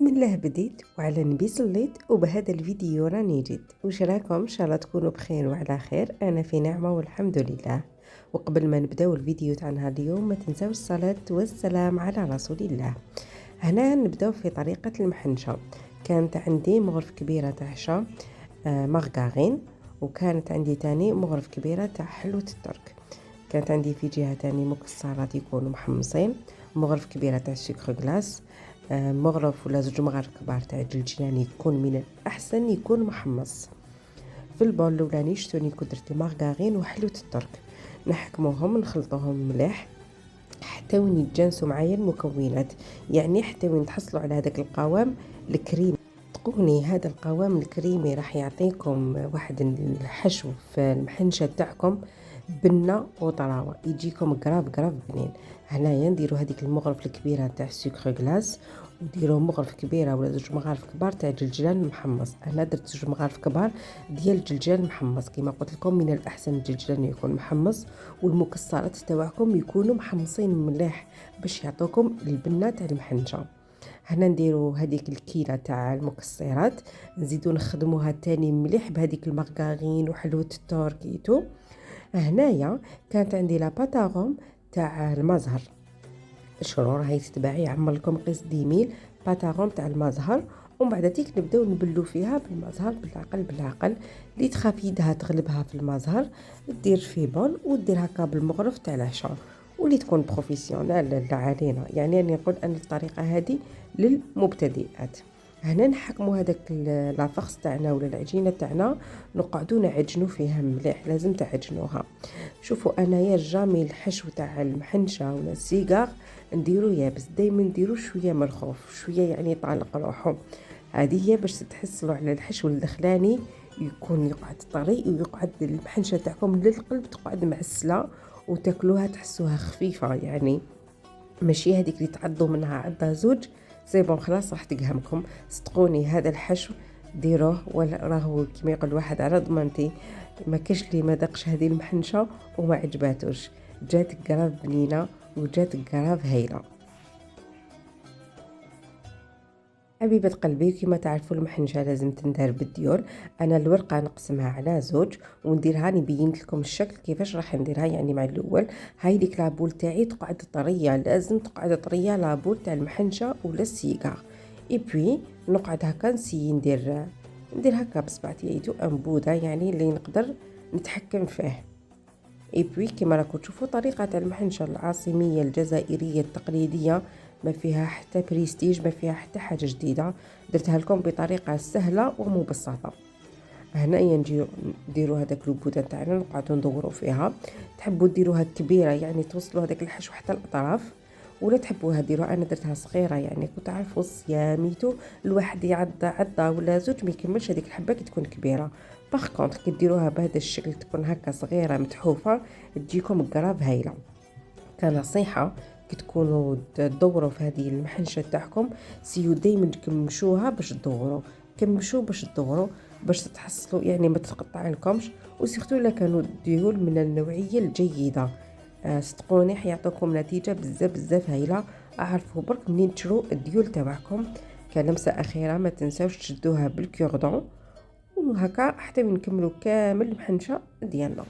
بسم الله بديت وعلى نبي صليت، وبهذا الفيديو راني جيت. وش راكم؟ ان شاء الله تكونوا بخير وعلى خير. انا في نعمه والحمد لله. وقبل ما نبداو الفيديو تاعنا اليوم ما تنساوش الصلاه والسلام على رسول الله. هنا نبداو في طريقه المحنشه. كانت عندي مغرف كبيره تاع عشا مارغارين، وكانت عندي تاني مغرف كبيره تاع حلوه الترك. كانت عندي في جهه تاني مكسرات يكونوا محمصين، مغرف كبيره تاع سكر غلاس، مغرف ولا زوج مغارف كبار تاع الجلجلاني يكون من الاحسن يكون محمص. في البول الاولاني شتوني درت المارغرين وحلوة الترك، نحكموهم نخلطوهم مليح حتى وين يتجانسوا معايا المكونات، يعني حتى وين تحصلوا على هذاك القوام الكريمي. صدقوني هذا القوام الكريمي راح يعطيكم واحد الحشو في المحنشه تاعكم بنه وطراوه، يجيكم قراب بنين. هنايا نديروا هذيك المغرف الكبيره تاع سكر غلاس، وديروا مغرف كبيره ولا زوج مغارف كبار تاع جلجلان محمص. انا درت زوج مغارف كبار ديال الجلجلان محمص، كما قلت لكم من الاحسن الجلجلان يكون محمص، والمكسرات تاعكم يكونوا محمصين مليح باش يعطوكم البنه تاع المحنشه. هنا نديروا هذيك الكيله تاع المكسرات، نزيدو نخدموها تاني مليح بهذيك المارغرين وحلوه التوركيتو. هنايا كانت عندي لا باتاغوم تاع المزهر، الشرور هاي تتباعي عمر لكم قيس ديميل باتاغوم تاع المزهر. ومن بعد تيك نبداو نبلو فيها بالمزهر بالعقل اللي تخاف يدها تغلبها في المزهر دير في بول ودير هكا بالمغرف تاع العشاء، واللي تكون بروفيسيونال لا علينا. يعني راني نقول ان الطريقه هذه للمبتدئات. هنا نحكموا هذاك لافخس تاعنا ولا العجينه تاعنا، نقعدوا نعجنوا فيها مليح، لازم تعجنوها. شوفوا انايا جامي الحشو تاع المحنشه ولا السيجار نديرو يابس، دائما نديرو شويه من الخوف، شويه يعني طالق روحه. هذه هي باش تحصلوا على الحشو الدخلاني يكون يقعد طري، ويقعد المحنشه تاعكم للقلب تقعد معسله وتاكلوها تحسوها خفيفه، يعني ماشي هذيك اللي تعضوا منها عضه زوج زي بون خلاص راح تقهمكم. صدقوني هذا الحشو ديروه ولا راهو كما يقول واحد على ضمانتي. ما كاش اللي ما دقش هذه المحنشه وما عجباتوش، جات قراب بنينه وجات قراب هايله. حبيبة قلبي كما تعرفوا المحنجة لازم تندار بالديول. انا الورقة نقسمها على زوج ونديرها، نبينت لكم الشكل كيفاش راح نديرها. يعني مع الاول هاي ديك لابول تاعي تقعد طرية، لازم تقعد طرية لابول تاع المحنجة ولا السيجار. اي بوي نقعد هكا نسيي ندير هكا بصبعتي ايدو انبوده، يعني اللي نقدر نتحكم فيه. اي بوي كما راكم تشوفوا طريقة المحنشة العاصمية الجزائرية التقليدية، ما فيها حتى بريستيج، ما فيها حتى حاجة جديدة، درتها لكم بطريقة سهلة ومبسطة. هنايا نجيو نديروا هذاك البوده تاعنا نقعدوا ندوروا فيها. تحبوا ديروها كبيره يعني توصلوا هذاك الحشو حتى الاطراف، ولا تحبوها ديروها. انا درتها صغيره يعني كنت عارفوا صياميتو الواحد يعض عضه ولا زوج ما يكملش هذيك الحبه كي تكون كبيره. باغ كونطخ كي ديروها بهذا الشكل تكون هكا صغيره متحوفه تجيكم قراب هايله. كنصيحه كي تكونوا تدوروا في هذه المحنشه تاعكم سيو دائما تكمشوها باش تدوروا، كمشوا باش تدوروا باش تحصلوا يعني ما تقطع لكمش. وسيرتو الا كانوا الديول من النوعيه الجيده، صدقوني حيعطوكم نتيجه بزاف هايله. اعرفوا برك منين تشرو الديول تاعكم. كلمسه اخيره ما تنساوش تشدوها بالكوردون، وهكا حتى نكملوا كامل المحنشه ديالنا.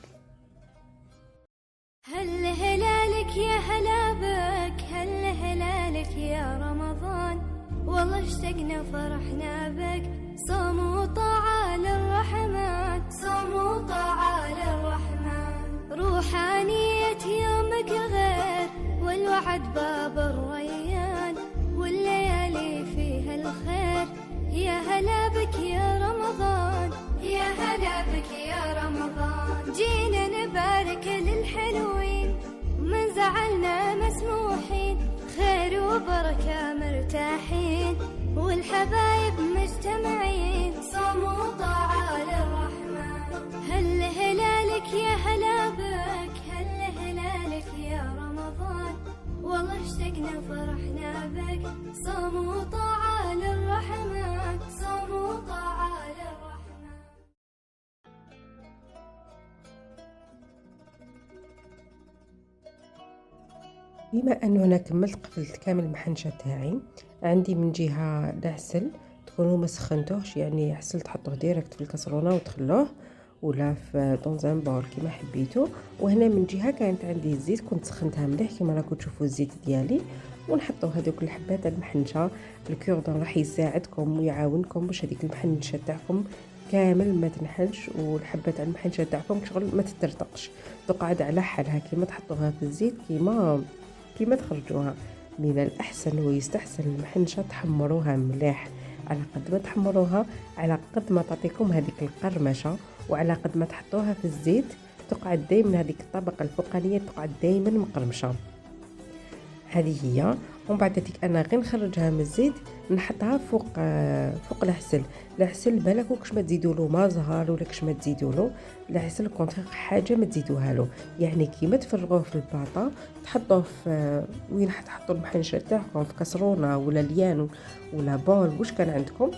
هل هلالك يا هلا بك، هل هلالك يا رمضان، والله اشتقنا فرحنا بك. صوم وطاعة للرحمن، صوم وطاعة للرحمن، روحانية يومك غير والوعد باب الريان، والليالي فيها الخير. يا هلا بك يا رمضان، يا هلا بك يا رمضان، جينا نبارك للحلوين من زعلنا مسموحين، خير وبركة مرتاحين والحبايب مجتمعين. صوم وطاعة للرحمن، هل هلالك يا هلا بك، هل هلالك يا رمضان، والله اشتقنا فرحنا بك. صوم وطاعة للرحمن، صوم وطاعة للرحمن. بما انه انا كملت قفلت كامل المحنشه تاعي، عندي من جهه العسل تكونوا ما سخنتوهش، يعني عسل تحطوه ديريكت في الكسرونه وتخلوه ولا في طونزان بول كيما حبيتو. وهنا من جهه كانت عندي الزيت كنت سخنتها مليح كيما راكم تشوفوا الزيت ديالي، ونحطوا هذوك الحبات المحنشه. الكوردون راح يساعدكم ويعاونكم باش هذيك المحنشه تاعكم كامل ما تنحلش، والحبات المحنشه تاعكم شغل ما تترتقش، تقعد على حالها كيما تحطوها في الزيت كيما تخرجوها. من الأحسن ويستحسن المحنشة تحمروها مليح، على قد ما تحمروها على قد ما تعطيكم هذيك القرمشة، وعلى قد ما تحطوها في الزيت تقعد دايما هذيك الطبقة الفوقانية تقعد دايما مقرمشة. هذه هي. ومن بعد هذيك انا غير نخرجها من الزيت نحطها فوق العسل. العسل بالك وكش ما تزيدوا له ما زهر ولا كش ما تزيدوا له العسل كونتر حاجه ما تزيدوها له، يعني كيما تفرغوه في البلاطه تحطوه في وين تحطوا المحنشه تاعكم في كسرونه ولا ليان ولا بول واش كان عندكم،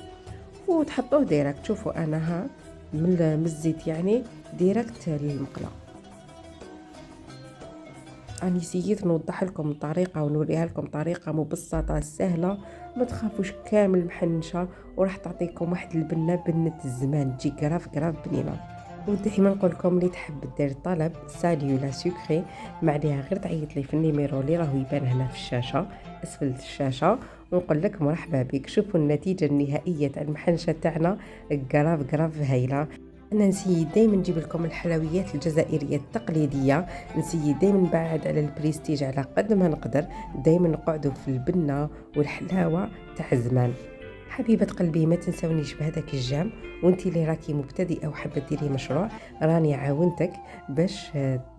وتحطوه ديريكت. شوفوا انا ها من الزيت يعني ديريكت للمقله. أنا نسيت نوضح لكم الطريقة ونوريها لكم طريقة مبسطة سهلة، ما تخافوش كامل محنشة وراح تعطيكم واحد البنة بنة الزمان تجي قراف بنينة. ودائما نقول لكم اللي تحب دير طلب ساليو لا سكري ما عليها غير تعيط لي في النيميرو اللي راهو يبان هنا في الشاشة اسفل الشاشة، ونقول لك مرحبا بك. شوفوا النتيجة النهائية تاع المحنشة تاعنا قراف هايلة. انا نسيي دايما نجيب لكم الحلويات الجزائريه التقليديه، نسيي دايما نبعد على البريستيج على قد ما نقدر، دايما نقعدوا في البنه والحلاوه تاع زمان. حبيبه قلبي ما تنسونيش بهذاك الجام، وانتي اللي راكي مبتدئه وحابه ديري مشروع راني عاونتك باش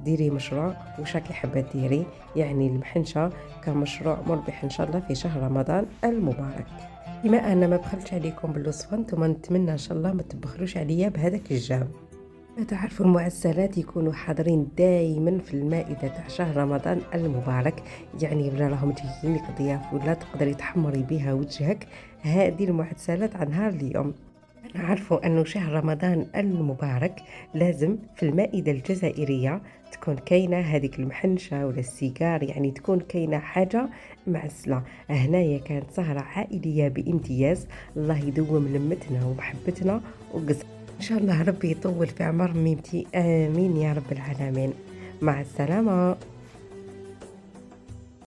ديري مشروع واش راكي حابه ديري، يعني المحنشه كمشروع مربح ان شاء الله في شهر رمضان المبارك. بما انا ما بخلتش عليكم بالوصفه انتم نتمنى ان شاء الله ما تبخلوش عليا بهذاك الجام. تعرفوا المعسلات يكونوا حاضرين دائما في المائده تاع شهر رمضان المبارك، يعني ولا راهم جايينك ضياف ولا تقدري تحمري بها وجهك، هذه المعسلات عن نهار اليوم. عارفوا أنه شهر رمضان المبارك لازم في المائدة الجزائرية تكون كاينة هذيك المحنشة ولا السيجار، يعني تكون كاينة حاجة معسلة. هنايا كانت سهرة عائلية بامتياز، الله يدوم لمتنا ومحبتنا وقصة. إن شاء الله ربي يطول في عمر ميمتي، آمين يا رب العالمين. مع السلامة.